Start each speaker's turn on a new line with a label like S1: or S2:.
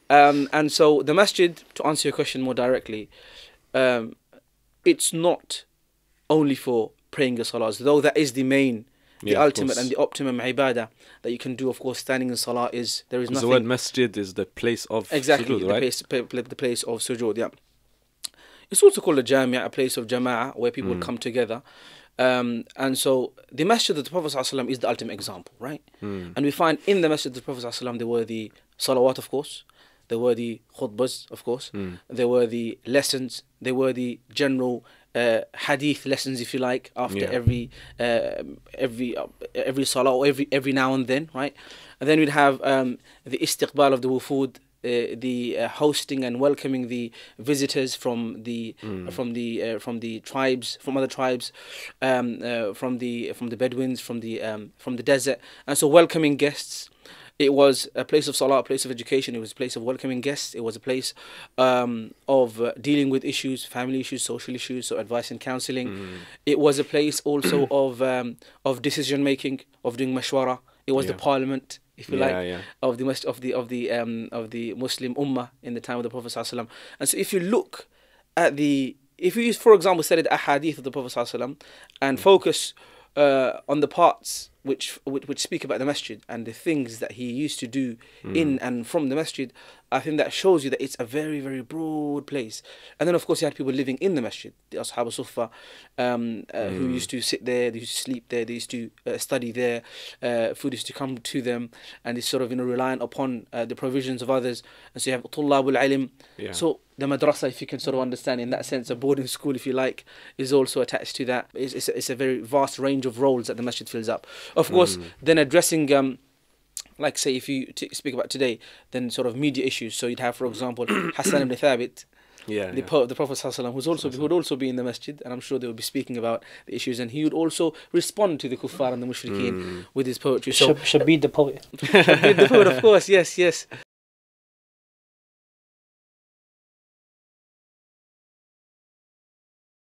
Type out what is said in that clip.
S1: And so the masjid, to answer your question more directly, um, it's not only for praying your salahs, though that is the main, the
S2: Yeah, of
S1: ultimate and
S2: course.
S1: the optimum ibadah that you can do. Of course, standing in salah is, there is
S2: Because the word
S1: nothing
S2: masjid is the place of
S1: exactly
S2: sujood, right?
S1: the place of sujood. Yeah, it's also called a jamia, a place of jama'ah where people would
S2: Mm.
S1: come together. And so the masjid of the Prophet ﷺ is the ultimate example, right?
S2: Mm.
S1: And we find in the masjid of the Prophet ﷺ there were the salawat, of course, there were the khutbahs, of course,
S2: Mm.
S1: there were the lessons, there were the general hadith lessons, if you like, after
S2: Yeah.
S1: every salah, or every now and then, right? And then we'd have the istiqbal of the wufud, the hosting and welcoming the visitors from the
S2: Mm.
S1: from the tribes, from other tribes, from the Bedouins, from the desert, and so welcoming guests. It was a place of salah, a place of education. It was a place of welcoming guests. It was a place of dealing with issues, family issues, social issues, so advice and counseling.
S2: Mm.
S1: It was a place also of decision making, of doing mashwara. It was the
S2: Yeah.
S1: parliament, if you
S2: Yeah,
S1: like,
S2: yeah.
S1: of the of the Muslim Ummah in the time of the Prophet ﷺ. And so, if you look at if you, for example, study the ahadith of the Prophet ﷺ and focus on the parts which speak about the masjid and the things that he used to do
S2: Mm.
S1: in and from the masjid, I think that shows you that it's a very, very broad place. And then, of course, you had people living in the masjid, the Ashab al-Suffah, who
S2: Mm.
S1: used to sit there, they used to sleep there, they used to study there, food used to come to them, and it's sort of, reliant upon the provisions of others. And so you have Tullabul Alim.
S2: Yeah.
S1: So the madrasa, if you can sort of understand in that sense, a boarding school, if you like, is also attached to that. It's a very vast range of roles that the masjid fills up. Of course,
S2: Mm.
S1: then addressing, like say, if you speak about today, then sort of media issues. So you'd have, for example, Hassan ibn Thabit,
S2: Yeah,
S1: the
S2: yeah.
S1: the Prophet ﷺ, who would also be in the masjid, and I'm sure they would be speaking about the issues, and he would also respond to the kuffar and the mushrikeen
S2: Mm.
S1: with his poetry. So
S3: Shabir the poet.
S1: Shabir the poet, of course, yes, yes.